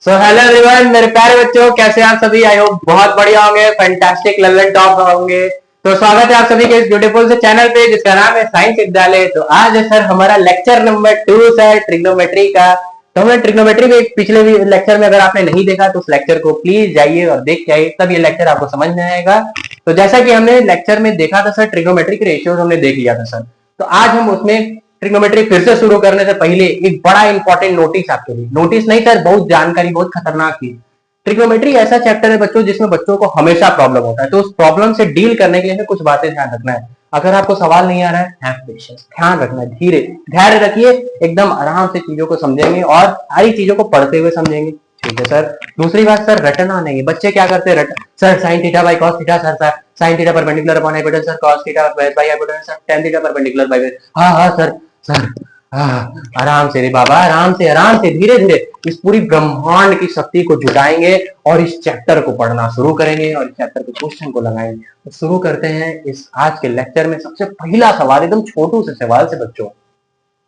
So hello everyone, मेरे प्यारे बच्चों, कैसे आप सभी? आई होप बहुत बढ़िया होंगे, फैंटास्टिक लर्निंग टॉप होंगे। तो स्वागत है आप सभी के इस ब्यूटीफुल से चैनल पे जिसका नाम है साइंस विद्यालय। तो आज है सर हमारा लेक्चर नंबर 2 सर, ट्रिग्नोमेट्री का। तो हमने ट्रिग्नोमेट्री के पिछले लेक्चर में, अगर आपने नहीं देखा तो उस लेक्चर को प्लीज जाइए और देख के आइए, तब ये लेक्चर आपको समझ में आएगा। तो जैसा कि हमने लेक्चर में देखा था सर, ट्रिग्नोमेट्री के रेशियोज हमने देख लिया था सर। तो आज हम उसमें ट्रिग्नोमेट्री फिर से शुरू करने से पहले एक बड़ा इंपॉर्टेंट नोटिस आपके लिए, नोटिस नहीं सर, बहुत जानकारी, बहुत खतरनाक थी। ट्रिग्नोमेट्री ऐसा चैप्टर है बच्चों जिसमें बच्चों को हमेशा प्रॉब्लम होता है, तो उस प्रॉब्लम से डील करने के लिए कुछ बातें ध्यान रखना है। अगर आपको सवाल नहीं आ रहा है, हैव पेशेंस, ध्यान रखना है, धीरे धैर्य रखिए, एकदम आराम से चीजों को समझेंगे और सारी चीजों को पढ़ते हुए समझेंगे। ठीक है सर। दूसरी बात सर, रटना नहीं। बच्चे क्या करते हैं, sir sine theta by cos theta, sir sine theta perpendicular upon hypotenuse, sir cos theta by hypotenuse, sir tan theta perpendicular by, हाँ हाँ सर, सर आराम से रे बाबा, आराम से धीरे धीरे इस पूरी ब्रह्मांड की शक्ति को जुटाएंगे और इस चैप्टर को पढ़ना शुरू करेंगे और इस चैप्टर के क्वेश्चन को लगाएंगे। तो शुरू करते हैं इस आज के लेक्चर में। सबसे पहला सवाल, एकदम छोटू से सवाल से बच्चों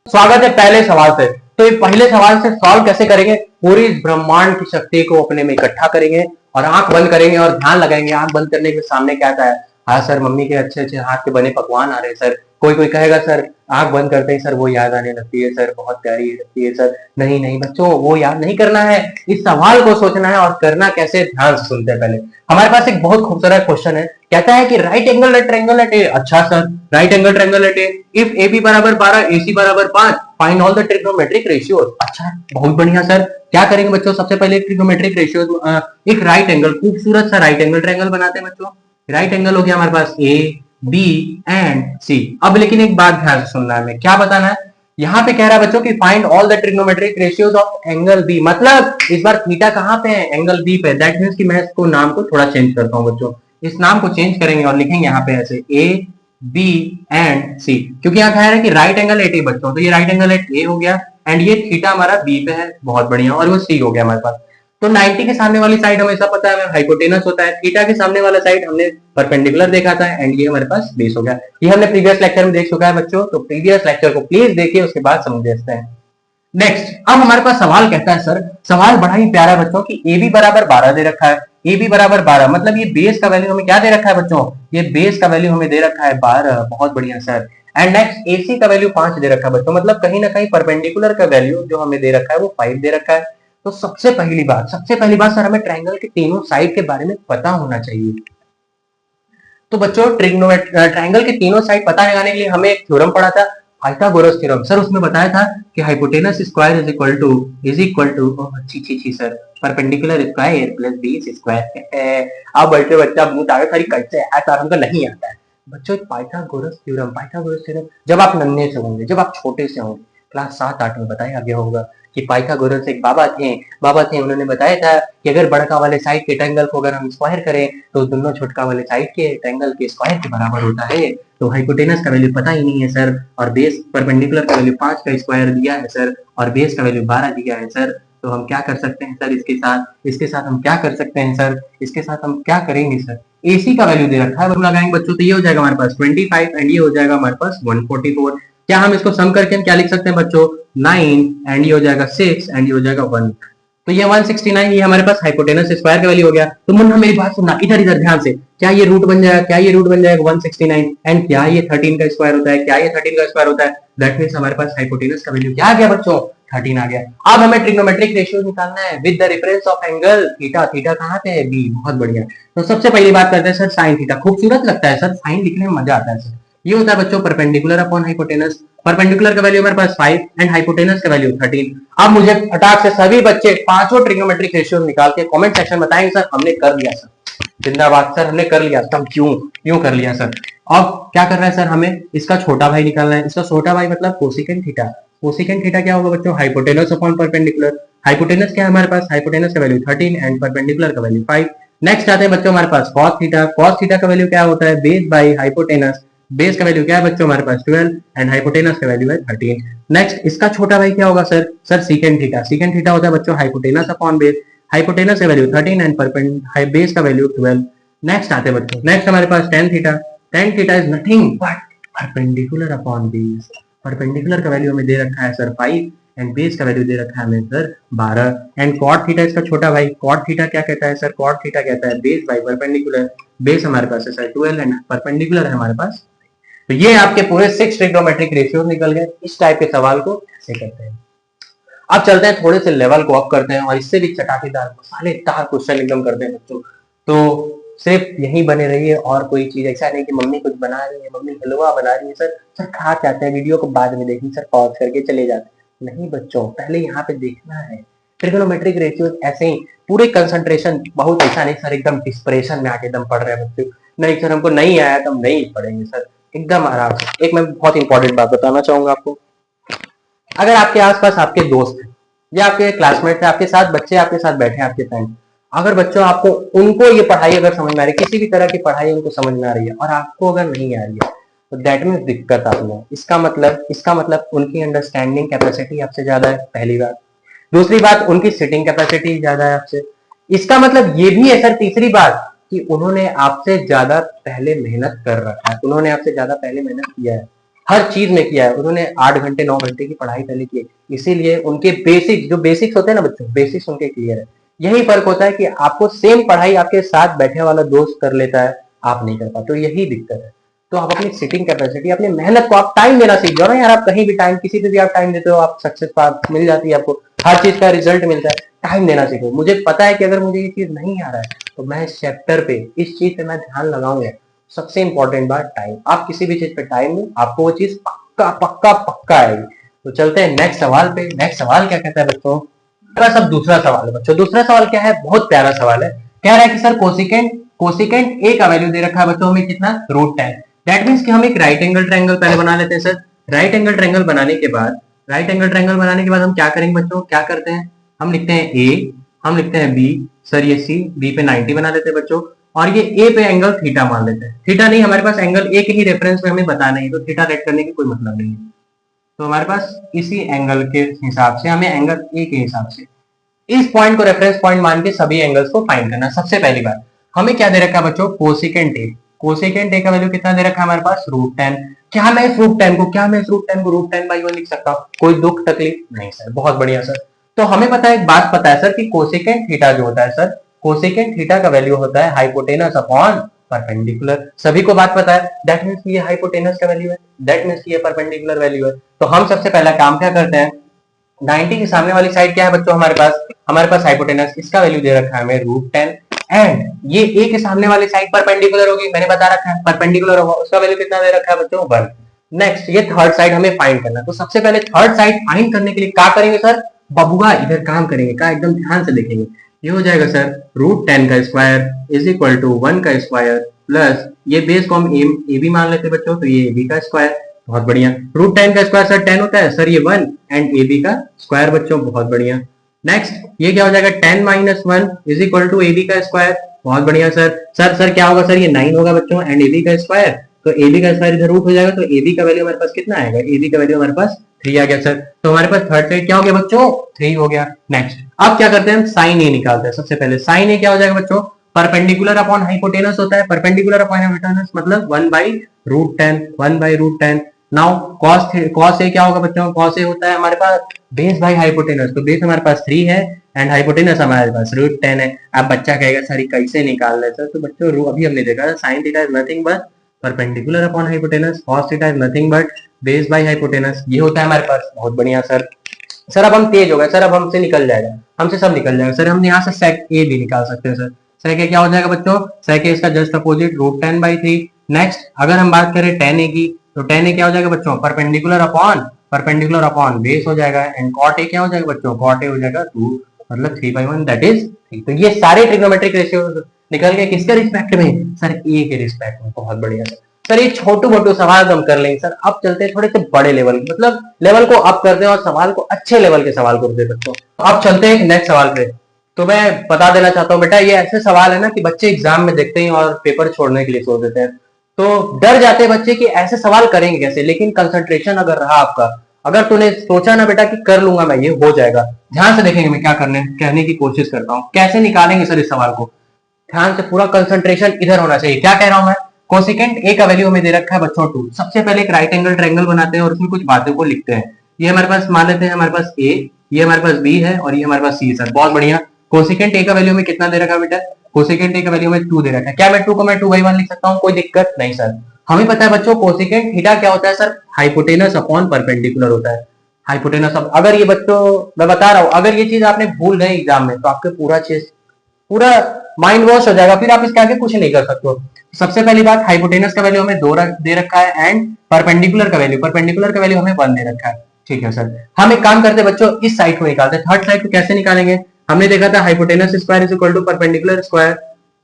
स्वागत है पहले सवाल से। तो ये पहले सवाल से सॉल्व कैसे करेंगे? पूरी ब्रह्मांड की शक्ति को अपने में इकट्ठा करेंगे और आंख बंद करेंगे और ध्यान लगाएंगे। आंख बंद करने के सामने क्या आता है? हाँ सर, मम्मी के अच्छे अच्छे हाथ के बने पकवान आ रहे हैं सर। कोई कोई कहेगा सर आंख बंद करते ही सर वो याद आने लगती है सर, बहुत प्यारी लगती है सर। नहीं नहीं बच्चों, वो याद नहीं करना है, इस सवाल को सोचना है। और करना कैसे, ध्यान से सुनते हैं। पहले हमारे पास एक बहुत खूबसूरत क्वेश्चन है, कहता है कि right angle triangle at A. अच्छा sir, right angle triangle at A if A B बराबर 12 ए सी बराबर 5 find all the trigonometric ratios. अच्छा, बहुत बढ़िया सर। क्या करेंगे बच्चों? सबसे पहले ट्रिग्नोमेट्रिक रेशियोज, एक राइट एंगल, खूबसूरत सा राइट एंगल ट्रायंगल बनाते हैं बच्चों। राइट एंगल हो गया हमारे पास ए बी एंड सी। अब लेकिन एक बात ध्यान से सुनना है, क्या बताना है? यहाँ पे कह रहा है बच्चों कि find all the trigonometric ratios of angle B. मतलब इस बार थीटा कहाँ पे है? एंगल बी पे। दैट मींस कि मैं इसको नाम को थोड़ा चेंज करता हूँ बच्चों। इस नाम को चेंज करेंगे और लिखेंगे यहाँ पे ऐसे ए बी एंड सी, क्योंकि यहाँ कह रहा है कि राइट एंगल एट ए बच्चों। तो ये राइट एंगल एट ए हो गया एंड ये थीटा हमारा बी पे है, बहुत बढ़िया। और वो सी हो गया हमारे पास। तो 90 के सामने वाली साइड हमेशा पता है हाइपोटेनस होता है, थीटा के सामने वाला साइड हमने परपेंडिकुलर देखा था एंड ये हमारे पास बेस हो गया। ये हमने प्रीवियस लेक्चर में देख चुका है बच्चों, तो प्रीवियस लेक्चर को प्लीज देखिए, उसके बाद समझते हैं। नेक्स्ट, अब हमारे पास सवाल कहता है सर, सवाल बड़ा ही प्यारा है बच्चों कि ए बी बराबर 12 दे रखा है। ए बी बराबर 12 मतलब ये बेस का वैल्यू हमें क्या दे रखा है बच्चों? ये बेस का वैल्यू हमें दे रखा है 12, बहुत बढ़िया सर। एंड नेक्स्ट, एसी का वैल्यू 5 दे रखा है बच्चों, मतलब कहीं ना कहीं परपेंडिकुलर का वैल्यू जो हमें दे रखा है वो 5 दे रखा है। तो सबसे पहली बात सर, हमें ट्रायंगल के तीनों साइड के बारे में पता होना चाहिए। तो बच्चों ट्रायंगल के तीनों साइड पता लगाने के लिए हमें एक थ्योरम पढ़ा था, पाइथागोरस थ्योरम। सर उसमें बताया था कि hypotenuse square is equal to छी sir, perpendicular square plus base square. अब बच्चे बच्चा मुंह ताकत खरी कैसे है सर, हमको नहीं आता है बच्चों। पाइथागोरस थ्योरम जब आप नन्हे से होंगे, जब आप छोटे से होंगे, क्लास 7-8 में बताया गया होगा कि पाइथागोरस एक बाबा थे, उन्होंने बताया था कि अगर बड़का वाले साइड के ट्रायंगल को अगर हम स्क्वायर करें तो दोनों छोटका वाले साइड के ट्रायंगल के स्क्वायर के बराबर होता है। तो हाइपोटेनस का वैल्यू पता ही नहीं है सर, और बेस परपेंडिकुलर का वैल्यू 5 का स्क्वायर दिया है सर, और बेस का वैल्यू 12 दिया है सर। तो हम क्या कर सकते हैं सर इसके साथ हम क्या कर सकते हैं सर, इसके साथ हम क्या करेंगे सर? एसी का वैल्यू दे रखा है, लगाएंगे बच्चों, तो ये हो जाएगा हमारे पास 25 एंड ये हो जाएगा हमारे पास 144। क्या हम इसको सम करके हम क्या लिख सकते हैं बच्चों? 9 एंड ये हो जाएगा 6 एंड ये हो जाएगा 1। तो ये 169, ये हमारे पास हाइपोटेनस स्क्वायर का वैल्यू हो गया। तो मुन्ना मेरी बात सुनना इधर इधर ध्यान से, क्या ये रूट बन जाएगा? 169 एंड क्या ये 13 का स्क्वायर होता है? दैट मींस हमारे पास हाइपोटेनस का वैल्यू क्या आ गया बच्चों? 13 आ गया। अब हमें ट्रिग्नोमेट्रिक रेशियो निकालना है with the reference of angle theta. Theta कहाँ पे है? बी, बहुत बढ़िया। तो सबसे पहली बात करते हैं सर साइन थीटा। खूबसूरत लगता है सर, साइन लिखने में मजा आता है सर। ये होता है बच्चों परपेंडिकुलर अपॉन हाइपोटेनस। परपेंडिकुलर का वैल्यू हमारे पास 5 एंड हाइपोटेनस का वैल्यू 13। अब मुझे फटाक से सभी बच्चे पांचों ट्रिग्नोमेट्रिक रेशियो निकाल के कमेंट सेक्शन में बताएंगे सर हमने कर लिया सर, जिंदाबाद सर, हमने कर लिया। तब क्यों कर लिया सर? अब क्या कर रहा है सर, हमें इसका छोटा भाई निकालना है। इसका छोटा भाई मतलब कोसिकेंट थीटा। कोसिकेंट थीटा क्या होगा बच्चों? Hypotenuse upon perpendicular. हाइपोटेनस क्या है हमारे पास? हाइपोटेनस का वैल्यू 13 एंड परपेंडिकुलर का वैल्यू 5। नेक्स्ट आते हैं बच्चों हमारे पास cos थीटा। cos थीटा का वैल्यू क्या होता है? Base by hypotenuse. बेस का वैल्यू क्या है बच्चों? हमारे पास 12 एंड हाइपोटेनस का वैल्यू है 13। नेक्स्ट इसका छोटा भाई क्या होगा sir? Secant theta. Secant theta होता है बच्चों हाइपोटेनस अपॉन बेस। हाइपोटेनस का वैल्यू 13 एंड बेस का वैल्यू 12। नेक्स्ट आते हैं बच्चों, नेक्स्ट हमारे पास tan theta. tan theta is nothing but perpendicular upon base. Perpendicular का वैल्यू हमें दे रखा है सर 5 एंड बेस का वैल्यू दे रखा है हमें सर 12 एंड कॉट थीटा इसका छोटा भाई। कॉट थीटा क्या कहता है सर? कॉट थीटा कहता है बेस बाई परपेंडिकुलर। बेस हमारे पास है सर 12 एंड परपेंडिकुलर है हमारे पास। तो ये आपके पूरे 6 ट्रिग्नोमेट्रिक रेशियो निकल गए। इस टाइप के सवाल को ऐसे करते हैं। अब चलते हैं थोड़े से लेवल को अप करते हैं और इससे भी चटाकेदार मसालेदार क्वेश्चन एकदम करते हैं बच्चों। तो सिर्फ यही बने रहिए और कोई चीज ऐसा नहीं कि मम्मी कुछ बना रही है, मम्मी हलवा बना रही है सर, सर खा के आते हैं, वीडियो को बाद में देखिए सर, पॉज करके चले जाते हैं। नहीं बच्चों, पहले यहाँ पे देखना है। ट्रिग्नोमेट्रिक रेशियो ऐसे ही पूरे कंसंट्रेशन, बहुत ऐसा नहीं सर एकदम डिस्परेशन में आके एकदम पढ़ रहे हैं बच्चों, नहीं सर हमको नहीं आया तो हम नहीं पढ़ेंगे सर, एकदम आराम से। एक मैं बहुत इंपॉर्टेंट बात बताना चाहूंगा आपको। अगर आपके आसपास आपके दोस्त हैं या आपके क्लासमेट है, आपके साथ बच्चे आपके साथ बैठे हैं, आपके फ्रेंड, अगर बच्चों आपको उनको ये पढ़ाई अगर समझ में आ रही है, किसी भी तरह की पढ़ाई उनको समझ में आ रही है और आपको अगर नहीं आ रही है, तो दैट मीन्स दिक्कत आप में। इसका मतलब उनकी अंडरस्टैंडिंग कैपेसिटी आपसे ज्यादा है, पहली बात। दूसरी बात, उनकी सिटिंग कैपेसिटी ज्यादा है आपसे। इसका मतलब ये भी है सर, तीसरी बात, कि उन्होंने आपसे ज्यादा पहले मेहनत कर रखा है, उन्होंने आपसे ज्यादा पहले मेहनत किया है, हर चीज में किया है, उन्होंने 8 घंटे 9 घंटे की पढ़ाई पहले की है, इसीलिए उनके बेसिक जो बेसिक्स होते हैं ना बच्चों, बेसिक्स उनके क्लियर है। यही फर्क होता है कि आपको सेम पढ़ाई आपके साथ बैठे वाला दोस्त कर लेता है, आप नहीं कर पाते, तो यही दिक्कत है। तो आप अपनी सिटिंग कैपेसिटी, अपनी मेहनत को आप टाइम देना सीख जाओ ना यार। आप कहीं भी टाइम, किसी पे भी आप टाइम देते हो, आप सक्सेस मिल जाती है आपको, हर चीज का रिजल्ट मिलता है। टाइम देना सीखो। मुझे पता है कि अगर मुझे ये चीज नहीं आ रहा है तो मैं इस चैप्टर पे, इस चीज पे मैं ध्यान लगाऊंगा। सबसे इंपॉर्टेंट बात टाइम। आप किसी भी चीज पे टाइम दो, आपको वो चीज पक्का पक्का पक्का आएगी। तो चलते हैं नेक्स्ट सवाल पे। नेक्स्ट सवाल क्या कहता है बच्चों? सब दूसरा सवाल है बच्चों। दूसरा सवाल क्या है? बहुत प्यारा सवाल है। कह रहा है कि सर कोसिकेंट ए का वैल्यू दे रखा है बच्चों हमें कितना? √10। दैट मींस कि हम एक राइट एंगल ट्रायंगल पहले बना लेते हैं सर। राइट एंगल ट्रायंगल बनाने के बाद हम क्या करेंगे बच्चों? क्या करते हैं? हम लिखते हैं ए, हम लिखते हैं बी, सर ये सी, बी पे 90 बना लेते हैं बच्चों, और ये ए पे एंगल थीटा मान लेते हैं। थीटा नहीं, हमारे पास एंगल ए के ही रेफरेंस में हमें बताना है, तो थीटा रेट करने की कोई मतलब नहीं है। तो हमारे पास इसी एंगल के हिसाब से, हमें एंगल ए के हिसाब से इस पॉइंट को रेफरेंस पॉइंट मान के सभी एंगल्स को फाइंड करना। सबसे पहली बात, हमें क्या दे रखा है बच्चों? Cosecant A. कोसिकेंट ए का वैल्यू कितना दे रखा है हमारे पास? √10। क्या मैं इस √10 को √10/1 लिख सकता हूँ? कोई दुख तकलीफ नहीं सर। बहुत बढ़िया सर। तो हमें पता है, एक बात पता है सर, कि कोसिकेंट थीटा जो होता है सर, कोसिकेंट थीटा का वैल्यू होता है हाइपोटेनस अपॉन परपेंडिकुलर। सभी को बात पता है। दैट मींस ये हाइपोटेनस का वैल्यू है, दैट मींस ये परपेंडिकुलर वैल्यू है। तो हम सबसे पहला काम क्या करते हैं? 90 की सामने वाली साइड क्या है बच्चों हमारे पास हाइपोटेनस, इसका वैल्यू दे रखा है हमें √10, एंड ये ए के सामने वाली साइड परपेंडिकुलर होगी, मैंने बता रखा है परपेंडिकुलर होगा, उसका वैल्यू कितना दे रखा है बच्चों? 1। नेक्स्ट, ये थर्ड साइड हमें फाइंड करना है। तो सबसे पहले थर्ड साइड फाइंड करने के लिए क्या करेंगे सर? बबुआ इधर काम करेंगे, क्या एकदम ध्यान से देखेंगे। ये हो जाएगा सर √10 का स्क्वायर इज इक्वल टू 1 का स्क्वायर प्लस ये बेस को हम ए बी मान लेते बच्चों, तो ये ए बी का स्क्वायर। बहुत बढ़िया। √10 का स्क्वायर सर 10 होता है सर, ये 1 एंड ए बी का स्क्वायर बच्चों। बहुत बढ़िया। नेक्स्ट, ये क्या हो जाएगा? 10 - 1 is equal to A B का स्क्वायर। बहुत बढ़िया सर। सर क्या होगा सर? ये 9 होगा बच्चों एंड ए बी का स्क्वायर, तो ए बी का स्क्वायर इधर रूट हो जाएगा, तो ए बी का वैल्यू हमारे पास कितना आएगा? ए बी का वैल्यू हमारे पास 3 आ गया सर। तो हमारे पास थर्ड साइड क्या हो गया बच्चों? 3 हो गया। नेक्स्ट, अब क्या करते हैं? हम साइन ए निकालते हैं। सबसे पहले साइन ए क्या हो जाएगा बच्चों? परपेंडिकुलर अपॉन हाइपोटेनस होता है। परपेंडिकुलर अपॉन हाइपोटेनस मतलब 1/√10। नाउ cos ए क्या होगा बच्चों? cos ए होता है हमारे पास बेस बाई हाइपोटेनस, तो बेस हमारे पास 3 है एंड हाइपोटेनस हमारे पास √10 है। अब बच्चा कहेगा सर कैसे निकाल रहे सर? तो बच्चों अभी हमने देखा था, sine theta is nothing but perpendicular upon hypotenuse, cos theta is nothing but base by hypotenuse, ये होता है हमारे पास। बहुत बढ़िया सर। सर अब हम तेज हो गए सर, अब हमसे निकल जाएगा, हमसे सब निकल जाएगा सर। हम यहाँ से sec a भी निकाल सकते हैं सर। sec a क्या हो जाएगा बच्चों? sec a इसका जस्ट अपोजिट √10/3। नेक्स्ट, अगर हम बात करें tan a की, तो tan a क्या हो जाएगा बच्चों? परपेंडिकुलर अपॉन बेस हो जाएगा, एंड cot a क्या हो जाएगा बच्चों? cot a हो जाएगा 2, मतलब 3/1, दैट इज 3। तो ये सारे ट्रिग्नोमेट्रिक रेशियो निकल गए किसके रिस्पेक्ट में? सर ए के रिस्पेक्ट में। बहुत बढ़िया सर। ये छोटू मोटू सवाल हम कर लेंगे सर। अब चलते हैं थोड़े से बड़े लेवल, मतलब लेवल को अप करते हैं और सवाल को अच्छे लेवल के सवाल करते हैं बच्चों। अब चलते हैं नेक्स्ट सवाल पे। तो मैं बता देना चाहता हूँ बेटा, ये ऐसे सवाल है ना कि बच्चे एग्जाम में देखते हैं और पेपर छोड़ने के लिए सोच देते हैं, तो डर जाते हैं बच्चे कि ऐसे सवाल करेंगे कैसे। लेकिन कंसंट्रेशन अगर रहा आपका, अगर तूने सोचा ना बेटा कि कर लूंगा मैं, ये हो जाएगा। ध्यान से देखेंगे मैं क्या कहने की कोशिश करता हूँ, कैसे निकालेंगे सर इस सवाल को। ध्यान से, पूरा कंसंट्रेशन इधर होना चाहिए। क्या कह रहा हूं मैं? कोसिकेंट ए का वैल्यू हमें दे रखा है बच्चों 2। सबसे पहले एक राइट एंगल ट्रायंगल बनाते हैं और उसमें कुछ बातों को लिखते हैं। ये हमारे पास मान लेते हैं हमारे पास ए, ये हमारे पास बी है और ये हमारे पास सी सर। बहुत बढ़िया। कोसेकेंट ए का वैल्यू में कितना दे रखा है बेटा? कोसेकेंट ए का वैल्यू में 2 दे रखा है। क्या मैं 2 को मैं 2/1 लिख सकता हूँ? कोई दिक्कत नहीं सर। हमें पता है बच्चों कोसेकेंट थीटा क्या होता है सर? हाइपोटेनस अपॉन परपेंडिकुलर होता है। हाइपोटेनस, अगर ये बच्चों मैं बता रहा हूं, अगर ये चीज आपने भूल गए एग्जाम में तो आपके पूरा माइंड वॉश हो जाएगा, फिर आप इसके आगे कुछ नहीं कर सकते हो। सबसे पहली बात, हाइपोटेनस का वैल्यू हमें 2 दे रखा है एंड परपेंडिकुलर का वैल्यू हमें 1 दे रखा है। ठीक है सर। हम एक काम करते हैं बच्चों, इस साइड को निकालते हैं। थर्ड साइड को कैसे निकालेंगे? हमने देखा था hypotenuse square is equal to perpendicular square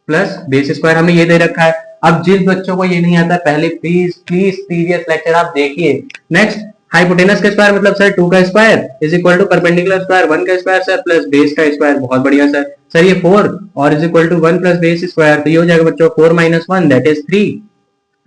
plus base square, हमें ये दे रखा है। अब जिस बच्चों को ये नहीं आता पहले प्लीज प्रीवियस लेक्चर आप देखिए। नेक्स्ट, हाइपोटेनस का स्क्वायर मतलब सर 2 का square is equal to perpendicular square 1 का स्क्वायर सर प्लस बेस का स्क्वायर। बहुत बढ़िया सर। सर ये 4 और is equal to 1 plus base square, तो ये हो जाएगा बच्चों 4 माइनस 1 दैट इज 3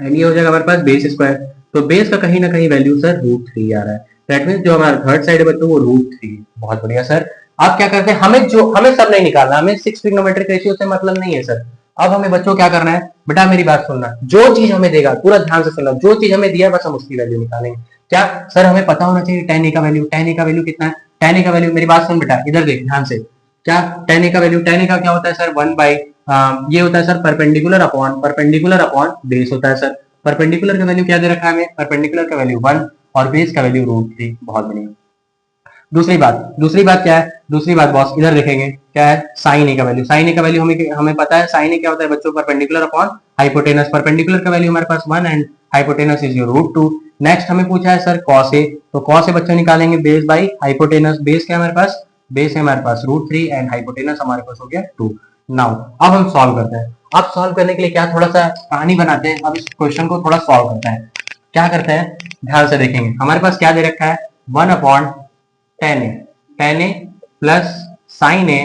एंड ये हो जाएगा हमारे पास बेस स्क्वायर। तो बेस का कहीं ना कहीं वैल्यू सर √3 आ रहा है। दैट मींस जो हमारा थर्ड साइड है बच्चों वो √3। बहुत बढ़िया सर। अब क्या करते हैं, हमें सब नहीं निकालना, हमें 6 ट्रिग्नोमेट्रिक रेशियो से मतलब नहीं है सर। अब हमें बच्चों क्या करना है बेटा, मेरी बात सुनना, जो चीज हमें देगा पूरा ध्यान से सुनना, जो चीज हमें दिया है बस हम उसकी वैल्यू निकालेंगे। क्या सर हमें पता होना चाहिए tan a का वैल्यू? tan a का वैल्यू कितना है? tan a का वैल्यू, मेरी बात सुन बेटा, इधर देख ध्यान से। क्या tan a का वैल्यू? tan a का क्या होता है सर? 1 बाई ये होता है सर परपेंडिकुलर अपॉन बेस होता है सर। परपेंडिकुलर का वैल्यू क्या दे रखा है हमें? परपेंडिकुलर का वैल्यू 1 और बेस का वैल्यू √3। बहुत बढ़िया। दूसरी बात क्या है? दूसरी बात बॉस इधर देखेंगे क्या है? साइन ए का वैल्यू। साइन ए का वैल्यू हमें पता है। साइन ए क्या होता है बच्चों? Perpendicular upon hypotenuse. परपेंडिकुलर का वैल्यू हमारे पास 1 and hypotenuse is your √2। Next हमें पूछा है सर कॉस ए, तो कॉस ए बच्चों निकालेंगे बेस बाई हाइपोटेनस। बेस क्या हमारे पास? बेस है हमारे पास √3 एंड हाइपोटेनस हमारे पास हो गया 2। नाउ अब हम सॉल्व करते हैं। अब सॉल्व करने के लिए क्या, थोड़ा सा कहानी बनाते हैं। अब इस क्वेश्चन को थोड़ा सॉल्व करते हैं। क्या करते हैं ध्यान से देखेंगे। हमारे पास क्या दे रखा है? 1 upon tan a plus sine a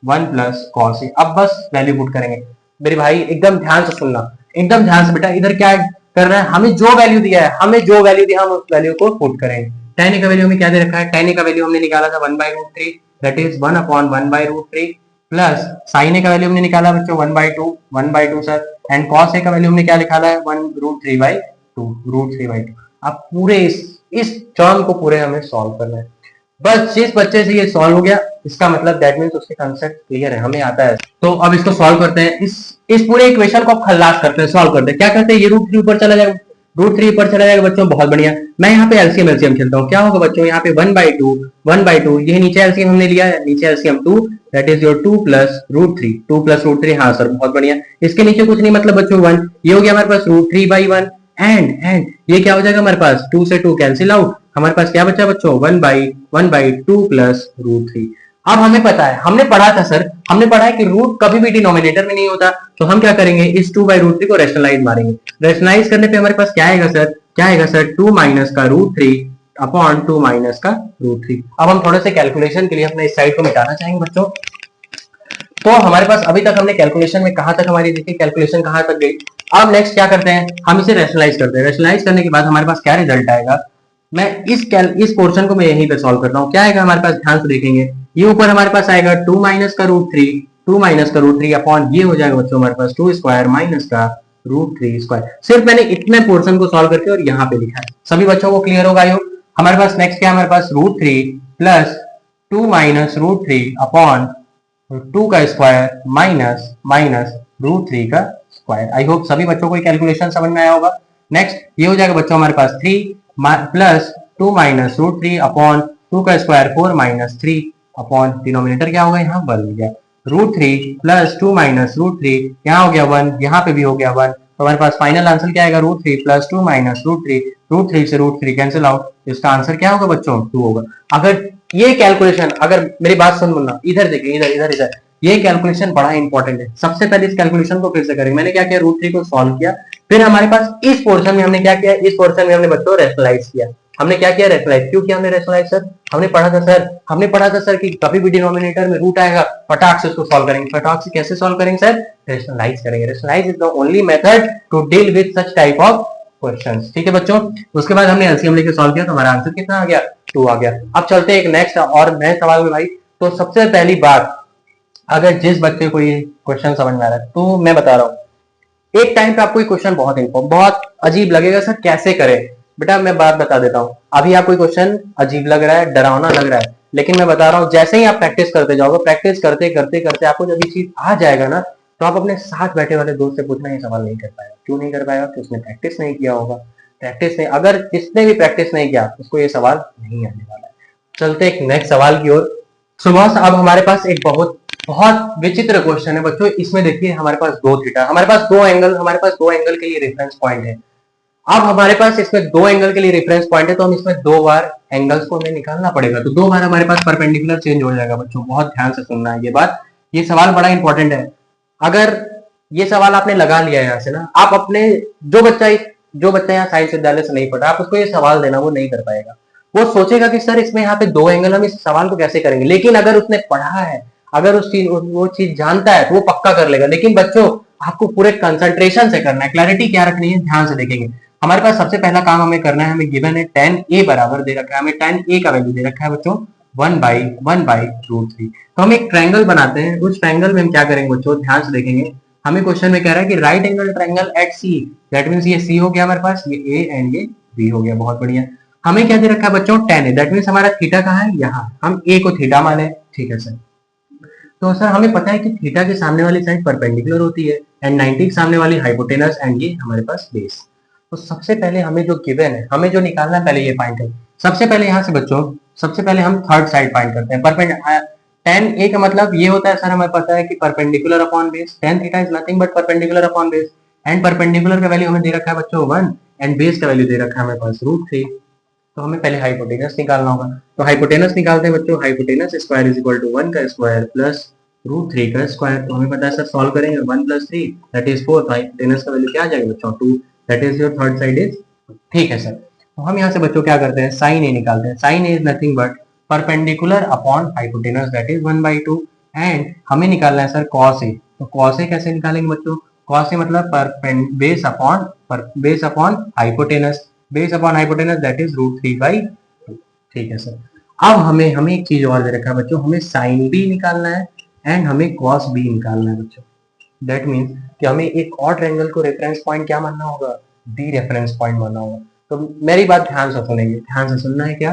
1 plus cos a. अब बस वैल्यू पुट करेंगे। मेरे भाई एकदम ध्यान से सुनना, एकदम ध्यान से बेटा। इधर क्या कर रहा है, हमें जो वैल्यू दिया है, हम उस वैल्यू को पुट करेंगे। tan a का वैल्यू हमें क्या दे रखा है? tan a का वैल्यू हमने निकाला था 1/√3 that is 1 upon 1/√3 plus sine a का वैल्यू हमने निकाला बच्चों 1/2 सर एंड कॉस ए का वैल्यू हमने क्या निकाला है? 1√3/2। अब पूरे इस टर्म को पूरे हमें सॉल्व करना है। बस जिस बच्चे से ये सॉल्व हो गया इसका मतलब दैट मींस उसके कांसेप्ट क्लियर है, हमें आता है। तो अब इसको सॉल्व करते हैं। इस पूरे इक्वेशन को अब खल्लास करते हैं, सॉल्व करते हैं। क्या करते हैं, ये √3 ऊपर चला जाएगा, √3 ऊपर चला जाएगा बच्चों। बहुत बढ़िया। मैं यहाँ पे एलसीएम खेलता हूँ। क्या होगा बच्चों, यहाँ पे 1/2 ये नीचे एलसीएम हमने लिया है, नीचे LCM 2 that is your 2 plus √3। हाँ सर बहुत बढ़िया। इसके नीचे कुछ नहीं मतलब बच्चों 1, ये हो गया हमारे पास √3/1 एंड ये क्या हो जाएगा हमारे पास? 2 से 2 कैंसिल आउट। हमारे पास क्या बचा बच्चों? 1/2 प्लस √3। अब हमें पता है, हमने पढ़ा था सर, हमने पढ़ा है कि रूट कभी भी डिनोमिनेटर में नहीं होता। तो हम क्या करेंगे, इस 2/√3 को रैशनलाइज मारेंगे। रैशनलाइज करने पे हमारे पास क्या आएगा सर? 2 माइनस का √3 अपॉन 2 माइनस का √3। अब हम थोड़े से कैलकुलेशन के लिए अपने इस साइड को मिटाना चाहेंगे बच्चों। तो हमारे पास अभी तक हमने कैलकुलेशन में कहां तक हमारी देखिए कैलकुलेशन कहां तक गई। अब नेक्स्ट क्या करते हैं, हम इसे रैशनलाइज करते हैं। रैशनलाइज करने के बाद हमारे पास क्या रिजल्ट आएगा, मैं इस पोर्शन को मैं यहीं पे सॉल्व करता हूं। क्या आएगा हमारे पास, ध्यान से देखेंगे। ये ऊपर हमारे पास आएगा 2 माइनस का √3 अपॉन ये हो जाएगा बच्चों हमारे पास 2 स्क्वायर माइनस का √3 स्क्वायर। सिर्फ मैंने इतने पोर्शन को सॉल्व करके और यहाँ पे लिखा है। सभी बच्चों को क्लियर होगा। हमारे पास नेक्स्ट क्या, हमारे पास √3 प्लस 2 माइनस √3 अपॉन 2 का स्क्वायर माइनस √3 का स्क्वायर। आई होप सभी बच्चों को कैलकुलेशन समझ में आया होगा। नेक्स्ट ये हो जाएगा बच्चों हमारे पास 3 प्लस 2 माइनस √3 अपॉन 2 का स्क्वायर 4 माइनस 3 अपॉन डिनोमिनेटर क्या होगा यहाँ 1 हो गया। √3 प्लस 2 माइनस √3 यहाँ हो गया 1, यहाँ पे भी हो गया 1। तो हमारे पास फाइनल आंसर क्या आएगा, √3 प्लस 2 माइनस √3 से √3 कैंसिल आउट। इसका आंसर क्या होगा बच्चों 2 होगा। अगर ये कैलकुलेशन, अगर मेरी बात सुनना, इधर देखिए, इधर ये कैलकुलेशन बड़ा इंपॉर्टेंट है। सबसे पहले इस कैलकुलेशन को फिर से करेंगे। मैंने क्या किया, √3 को सॉल्व किया, फिर हमारे पास इस पोर्शन में हमने क्या किया, इस पोर्शन में हमने बच्चों रैशनलाइज किया। हमने क्या किया, रैशनलाइज। क्यों किया हमने रैशनलाइज सर, हमने पढ़ा था सर कि कभी भी डिनोमिनेटर में रूट आएगा फटाक से उसको सॉल्व करेंगे। फटाक से कैसे सॉल्व करेंगे सर, रैशनलाइज करेंगे। Rationalise is the only method to deal with such type of questions. ठीक है बच्चों, उसके बाद हमने एलसीएम लेके सॉल्व किया तो हमारा आंसर कितना आ गया, 2 आ गया। अब चलते हैं एक नेक्स्ट और नए सवाल में भाई। तो सबसे पहली बात, अगर जिस बच्चे को ये क्वेश्चन समझ में आ रहा है तो मैं बता रहा हूँ, एक टाइम पे आपको ये क्वेश्चन बहुत अजीब लगेगा, सर कैसे करें। बेटा मैं बात बता देता हूँ, अभी आपको क्वेश्चन अजीब लग रहा है, डरावना लग रहा है, लेकिन मैं बता रहा हूँ जैसे ही आप प्रैक्टिस करते जाओगे, प्रैक्टिस करते करते करते आपको जब ये चीज आ जाएगा ना, तो आप अपने साथ बैठे वाले दोस्त से पूछना ये सवाल नहीं कर पाएगा। क्यों नहीं कर पाएगा? कि उसने प्रैक्टिस नहीं किया होगा। प्रैक्टिस नहीं, अगर जिसने भी प्रैक्टिस नहीं किया उसको ये सवाल नहीं आने वाला है। चलते एक नेक्स्ट सवाल की ओर। सुभाष, अब हमारे पास एक बहुत बहुत विचित्र क्वेश्चन है बच्चों। इसमें देखिए हमारे पास दो थीटा, हमारे पास दो एंगल, हमारे पास दो एंगल के लिए रेफरेंस पॉइंट है। अब हमारे पास इसमें दो एंगल के लिए रेफरेंस पॉइंट है, तो हम इसमें दो बार एंगल्स को हमें निकालना पड़ेगा, तो दो बार हमारे पास परपेंडिकुलर चेंज हो जाएगा बच्चों। बहुत ध्यान से सुनना है ये बात, ये सवाल बड़ा इंपॉर्टेंट है। अगर ये सवाल आपने लगा लिया यहाँ से ना, आप अपने जो बच्चा यहाँ साइंस विद्यालय से नहीं पढ़ा, आप उसको ये सवाल देना, वो नहीं कर पाएगा। वो सोचेगा कि सर इसमें यहाँ पे दो एंगल, हम इस सवाल को कैसे करेंगे। लेकिन अगर उसने पढ़ा है, अगर वो चीज जानता है, तो वो पक्का कर लेगा। लेकिन बच्चों आपको पूरे कंसंट्रेशन से करना है, क्लैरिटी क्या रखनी है, ध्यान से देखेंगे। हमारे पास सबसे पहला काम हमें करना है, हमें गिवन है tan a बराबर दे रखा है, हमें tan a का वैल्यू दे रखा है बच्चों 1/√3। तो हम एक ट्रायंगल बनाते हैं, उस ट्रायंगल में हम क्या करेंगे बच्चों, ध्यान से देखेंगे। हमें क्वेश्चन में कह रहा है कि right angle triangle at C, that means ये सी हो गया हमारे पास, ये ए एंड ये बी हो गया। बहुत बढ़िया। हमें क्या दे रखा है बच्चों, tan a, दैट मींस हमारा थीटा कहाँ है, यहाँ। हम a को थीटा माने, ठीक है सर। तो सर हमें पता है कि थीटा के सामने वाली साइड परपेंडिकुलर होती है एंड 90 के सामने वाली हाइपोटेनस, एंड ये हमारे पास बेस। तो सबसे पहले हमें जो गिवन है, हमें जो निकालना है पहले ये फाइंड है। सबसे पहले यहाँ से बच्चों, सबसे पहले हम थर्ड साइड फाइंड करते हैं। tan a का मतलब ये होता है सर, हमें पता है कि perpendicular upon base, tan theta is nothing but perpendicular upon base, and perpendicular का वैल्यू हमें दे रखा है बच्चों 1, एंड बेस का वैल्यू दे रखा है हमेरे पास √3। तो हमें पहले हाइपोटेनस निकालना होगा। तो हाइपोटेनस निकालते हैं बच्चों, hypotenuse square is equal to 1 का स्क्वायर प्लस √3 का स्क्वायर। तो हमें पता है सर, सॉल्व करेंगे 1 + 3 दैट इज 4। हाइपोटेनस का वैल्यू क्या आ जाएगा बच्चों 2, that is your third side is, ठीक है सर। तो हम यहाँ से बच्चों क्या करते हैं, साइन ए निकालते हैं। Sine A is nothing but perpendicular upon hypotenuse, that is 1/2, and हमें निकालना है सर कॉस ए। तो कॉस ए कैसे निकालेंगे बच्चों, कॉस ए मतलब base upon hypotenuse, base upon hypotenuse that is √3/2, ठीक है सर। अब हमें एक चीज और दे रखा है बच्चों, हमें साइन बी निकालना है एंड हमें कॉस बी निकालना है बच्चों। दैट मीन्स कि हमें एक और ट्रायंगल को रेफरेंस पॉइंट क्या मानना होगा, बी रेफरेंस पॉइंट मानना होगा। तो मेरी बात ध्यान से सुनेंगे, ध्यान से सुनना है क्या,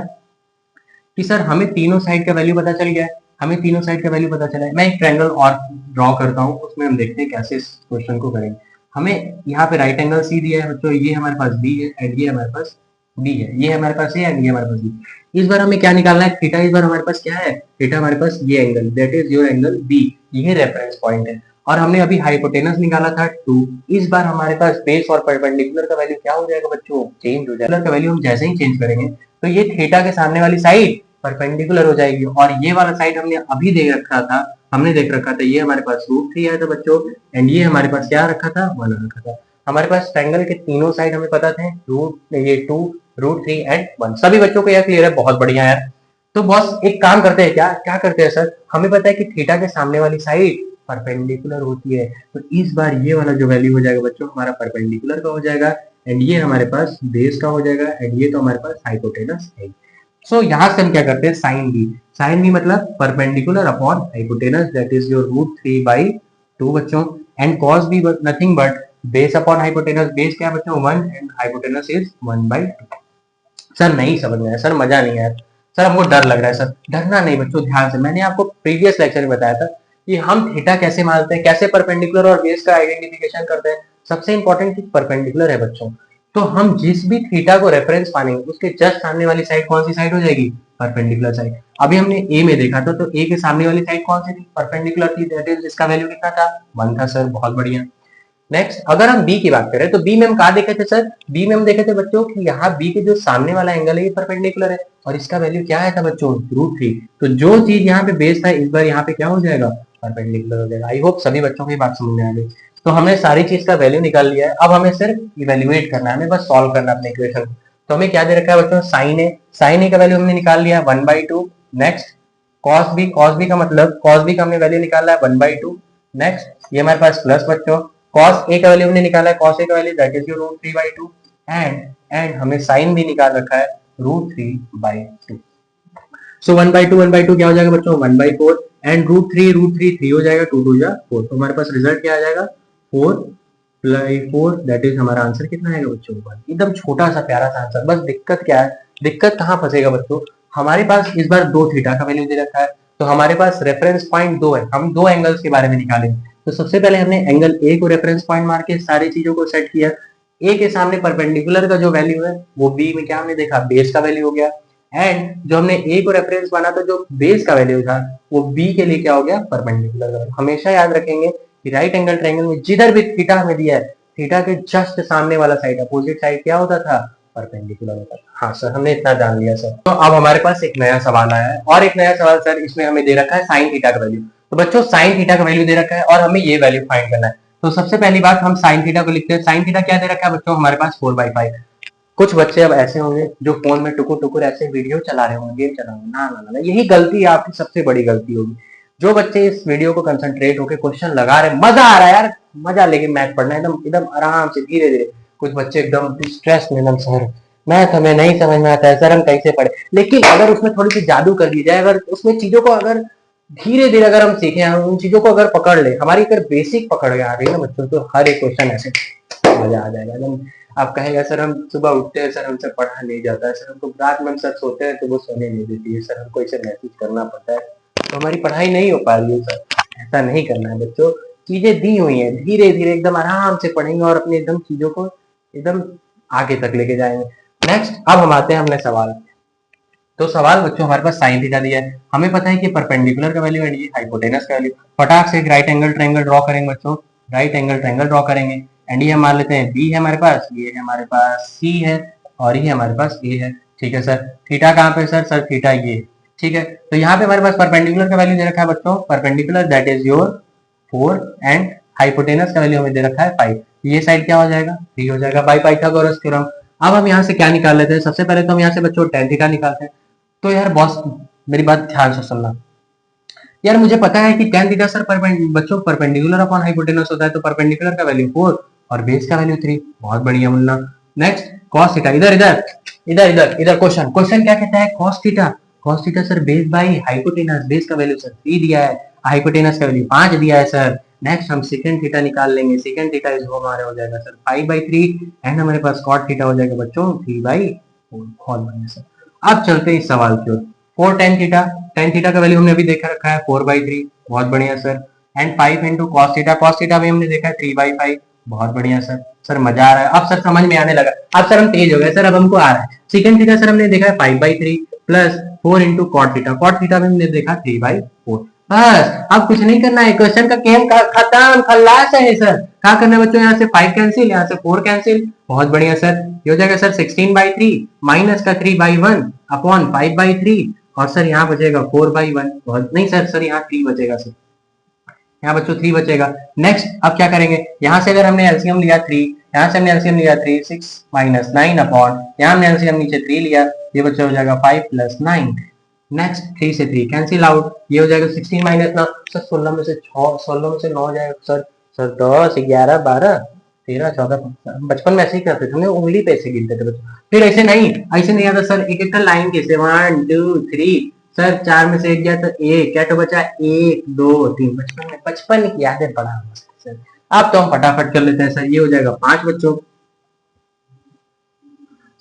कि सर हमें तीनों साइड का वैल्यू पता चल गया है, हमें तीनों साइड का वैल्यू पता चला है। मैं एक ट्रायंगल और ड्रॉ करता हूँ, उसमें हम देखते हैं कैसे इस क्वेश्चन को करेंगे। हमें यहाँ पे राइट एंगल सी दिया है बच्चों, ये हमारे पास बी है एंड ये हमारे पास बी है, ये हमारे पास ए एंड ये हमारे पास बी। इस बार हमें क्या निकालना है, थीटा। इस बार हमारे पास क्या है, थीटा हमारे पास ये angle, that is your angle B, ये रेफरेंस पॉइंट है। और हमने अभी हाइपोटेनस निकाला था 2। इस बार हमारे पास बेस और परपेंडिकुलर का वैल्यू क्या हो जाएगा बच्चों, चेंज हो जाएगा। का वैल्यू हम जैसे ही चेंज करेंगे तो ये थीटा के सामने वाली साइड परपेंडिकुलर हो जाएगी, और ये वाला साइड हमने अभी देख रखा था, हमने देख रखा था ये हमारे पास √3 आया था बच्चों, एंड ये हमारे पास क्या रखा था, 1 रखा था। हमारे पास ट्रायंगल के तीनों साइड हमें पता थे, ये 2, √3 एंड 1। सभी बच्चों को यह क्लियर है, बहुत बढ़िया है। तो बस एक काम करते हैं, क्या करते हैं सर, हमें पता है कि थीटा के सामने वाली साइड परपेंडिकुलर होती है, तो इस बार ये वाला जो वैल्यू हो जाएगा बच्चों हमारा परपेंडिकुलर का हो जाएगा, एंड ये हमारे पास बेस का हो जाएगा, एंड ये तो हमारे पास हाइपोटेनस है। सो यहाँ से हम क्या करते हैं, साइन बी। साइन बी मतलब perpendicular upon hypotenuse, that is your √3/2 बच्चों, and cos be nothing but base upon hypotenuse, base क्या बच्चों 1 एंड हाइपोटेनस इज 1/2। सर नहीं समझ में आया सर, मजा नहीं आया सर, हमको डर लग रहा है सर। डरना नहीं बच्चों, ध्यान से, मैंने आपको प्रीवियस लेक्चर में बताया था कि हम थीटा कैसे मानते हैं, कैसे परपेंडिकुलर और बेस का आइडेंटिफिकेशन करते हैं। सबसे इंपॉर्टेंट चीज परपेंडिकुलर है बच्चों। तो हम जिस भी थीटा को रेफरेंस मानेंगे उसके जस्ट सामने वाली साइड कौन सी साइड हो जाएगी, परपेंडिकुलर साइड। अभी हमने ए में देखा था, तो ए के सामने वाली साइड कौन सी थी, परपेंडिकुलर थी, दैट इज जिसका वैल्यू कितना था, 1 था सर, बहुत बढ़िया। नेक्स्ट अगर हम बी की बात करें, तो बी में हम कहा देखे थे सर, बी में हम देखे थे बच्चों कि यहाँ बी के जो सामने वाला एंगल है ये परपेंडिकुलर है, और इसका वैल्यू क्या आया था बच्चों, √3। तो जो चीज यहाँ पे बेस था, इस बार यहाँ पे क्या हो जाएगा, परपेंडिकुलर हो जाएगा। आई होप सभी बच्चों को ये बात समझ में आ गई। तो हमने सारी चीज का वैल्यू निकाल लिया है, अब हमें सिर्फ इवेल्युएट करना है, हमें बस सॉल्व करना है अपने इक्वेशन को। तो हमें क्या दे रखा है बच्चों, साइन ए। साइन ए का वैल्यू हमने निकाल लिया 1/2। Next cos B, cos B का मतलब कॉस बी का हमने वैल्यू निकाला है 1/2। नेक्स्ट ये हमारे पास प्लस बच्चों, कॉस ए का वैल्यू हमने निकाला है, कॉस ए का value that is your √3/2, and हमें साइन भी निकाल रखा है √3/2। सो 1/2 क्या हो जाएगा बच्चों, 1/4, एंड √3 3 हो जाएगा, 2 2 जा 4। तो हमारे पास रिजल्ट क्या आ जाएगा, 4 4 दैट इज हमारा आंसर कितना आएगा बच्चों? एकदम छोटा सा प्यारा सा आंसर। बस दिक्कत क्या है, दिक्कत कहाँ फंसेगा बच्चों? हमारे पास इस बार 2 थीटा का वैल्यू दे रखा है, तो हमारे पास रेफरेंस पॉइंट 2 है। हम 2 एंगल्स के बारे में निकालेंगे। तो सबसे पहले हमने एंगल ए को रेफरेंस पॉइंट मार के सारी चीजों को सेट किया। ए के सामने परपेंडिकुलर का जो वैल्यू है वो बी में क्या हमने देखा, बेस का वैल्यू हो गया। एंड जो हमने ए को रेफरेंस माना था, जो बेस का वैल्यू था वो बी के लिए क्या हो गया, परपेंडिकुलर का वैल्यू। हमेशा याद रखेंगे कि राइट एंगल ट्रायंगल में जिधर भी थीटा हमें दिया है, थीटा के जस्ट सामने वाला साइड, अपोजिट साइड क्या होता था, परपेंडिकुलर होता था। हाँ सर, हमने इतना जान लिया सर। तो अब हमारे पास एक नया सवाल आया है, और एक नया सवाल सर, इसमें हमें दे रखा है साइन थीटा का वैल्यू। तो बच्चों साइन थीटा का वैल्यू दे रखा है और हमें ये वैल्यू फाइंड करना है। तो सबसे पहली बात हम साइन थीटा को लिखते हैं। साइन थीटा क्या दे रखा है बच्चों, हमारे पास 4/5। कुछ बच्चे अब ऐसे होंगे जो फोन में टुकुर टुकुर ऐसे वीडियो चला रहे होंगे, गेम चला रहे होंगे। ना ना ना, यही गलती आपकी सबसे बड़ी गलती होगी। जो बच्चे इस वीडियो को कंसंट्रेट होकर क्वेश्चन लगा रहे, मजा आ रहा है यार, मजा लेके मैथ पढ़ना, एकदम एकदम आराम से धीरे धीरे। कुछ बच्चे एकदम स्ट्रेस में, एकदम सर मैथ हमें नहीं समझ में आता है सर, हम कैसे पढ़े। लेकिन अगर उसमें थोड़ी सी जादू कर दी जाए, अगर उसमें चीजों को अगर धीरे धीरे अगर हम सीखें, हम उन चीजों को अगर पकड़ ले, हमारी अगर बेसिक पकड़ आ गई ना बच्चों, तो हर एक क्वेश्चन ऐसे मजा आ जाएगा एकदम। आप कहेगा सर हम सुबह उठते हैं सर, हमसे पढ़ा नहीं जाता है सर, हमको रात में हम सर सोते हैं तो वो सोने नहीं देती है सर, हमको इसे मैसेज करना पड़ता है, तो हमारी पढ़ाई नहीं हो पा रही है सर। ऐसा नहीं करना है बच्चों, चीजें दी हुई हैं, धीरे धीरे एकदम आराम से पढ़ेंगे और अपने एकदम चीजों को एकदम आगे तक लेके जाएंगे। नेक्स्ट, अब हम आते हैं अपने सवाल। तो सवाल बच्चों हमारे पास साइन थीटा दिया है, हमें पता है कि परपेंडिकुलर का वैल्यू एंड ये हाइपोटेनस का वैल्यू। फटाक से एक राइट एंगल ट्रायंगल ड्रॉ करेंगे बच्चों, राइट एंगल ट्रायंगल ड्रॉ करेंगे। एंड ये हम मान लेते हैं बी है हमारे पास, ये है हमारे पास सी है, और ये हमारे पास ए है। ठीक है सर, थीटा कहाँ पे सर? सर थीटा ये। ठीक है, तो यहाँ पे हमारे पास परपेंडिकुलर का वैल्यू दे रखा है बच्चों, perpendicular that is your 4 and hypotenuse का वैल्यू हमें दे रखा है 5। ये साइड क्या हो जाएगा, 3 हो जाएगा बाय पाइथागोरस थ्योरम। अब हम यहाँ से क्या निकाल लेते हैं, सबसे पहले तो हम यहाँ से बच्चों tan थीटा निकालते हैं। तो यार बॉस मेरी बात ध्यान से सुनना यार, मुझे पता है कि tan थीटा सर बच्चों परपेंडिकुलर अपॉन हाइपोटेनस होता है, तो परपेंडिकुलर का वैल्यू 4 और बेस का वैल्यू 3। बहुत बढ़िया मुन्ना। नेक्स्ट, cos थीटा, इधर इधर इधर इधर इधर क्वेश्चन क्वेश्चन क्या कहता है, cos theta. cos theta sir base by hypotenuse, base का वैल्यू सर 3 दिया है, हाइपोटेनस का वैल्यू 5 दिया है सर। नेक्स्ट हम सेकंड थीटा निकाल लेंगे, सेकंड थीटा इज हमारे हो जाएगा सर 5/3 एंड हमारे पास cot थीटा हो जाएगा बच्चों 3/4। बहुत बढ़िया सर। अब चलते हैं इस सवाल की ओर। 4 tan थीटा, tan थीटा का वैल्यू हमने अभी देखा रखा है 4/3। बहुत बढ़िया sir. And 5 into cos theta, cos theta भी हमने देखा है 3/5। बहुत बढ़िया सर। सर मजा आ रहा है, अब सर समझ में आने लगा, अब सर हम तेज हो गए सर, अब हमको आ रहा है। सेकंड थीटा सर हमने देखा है 5/3 plus 4 into cot theta, cot theta भी हमने देखा 3/4। बस अब कुछ नहीं करना है, क्वेश्चन का गेम खत्म, खल्लास है सर। क्या करना है बच्चों, यहाँ से 5 कैंसिल, यहाँ से 4 कैंसिल। बहुत बढ़िया सर, ये हो जाएगा सर 16/3 माइनस का 3/1 अपॉन 5/3 और सर यहाँ बचेगा 4/1। बहुत नहीं सर, सर यहाँ 3 बचेगा सर, यहाँ बच्चों 3 बचेगा। नेक्स्ट अब क्या करेंगे, यहाँ से अगर हमने एलसीएम लिया 3, यहाँ से हमने एलसीएम लिया 3, 6 माइनस 9 अपॉन, यहाँ हमने एलसीएम नीचे 3 लिया, ये बच्चा हो जाएगा 5 प्लस 9। नेक्स्ट 3 से 3 कैंसिल आउट, ये हो जाएगा 16 माइनस 9 सर, 16 में से 9 जाएगा सर, सर 10 11 12 13 14। बचपन में ऐसे ही करते थे, हमने उंगली पे ऐसे गिनते थे बच्चों, फिर ऐसे नहीं आता सर, एक एक लाइन कैसे 1 2 3 सर, 4 में से 1 गया तो 1, क्या तो बचा 1 2 3। बचपन की यादें बड़ा सर। अब तो हम फटाफट कर लेते हैं सर, ये हो जाएगा 5 बच्चों,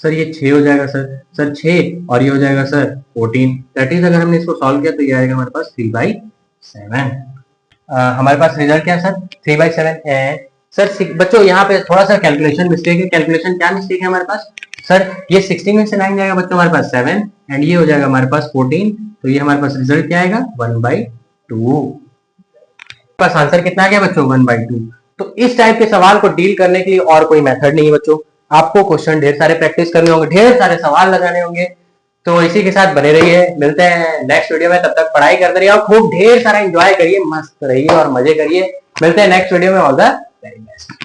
सर ये 6 हो जाएगा सर 6 और ये हो जाएगा सर 14। दैट इज अगर हमने इसको सॉल्व किया तो ये आएगा हमारे पास 3/7। हमारे पास रिजल्ट क्या है सर, 3/7 है सर। बच्चों यहाँ पे थोड़ा सा कैलकुलेशन मिस्टेक है, कैलकुलेशन क्या मिस्टेक है हमारे पास सर, ये 16 में से 9 जाएगा बच्चों हमारे पास 7 एंड ये हो जाएगा हमारे पास 14, तो ये हमारे पास रिजल्ट क्या आएगा 1/2। पास आंसर कितना आ गया बच्चों 1/2। तो इस टाइप के सवाल को डील करने के लिए और कोई मेथड नहीं है बच्चों, आपको क्वेश्चन ढेर सारे प्रैक्टिस करने होंगे, ढेर सारे सवाल लगाने होंगे। तो इसी के साथ बने रहिए, मिलते हैं नेक्स्ट वीडियो में, तब तक पढ़ाई करते रहिए और खूब ढेर सारा एंजॉय करिए, मस्त रहिए और मजे करिए। मिलते हैं नेक्स्ट वीडियो में, ऑल द वेरी बेस्ट।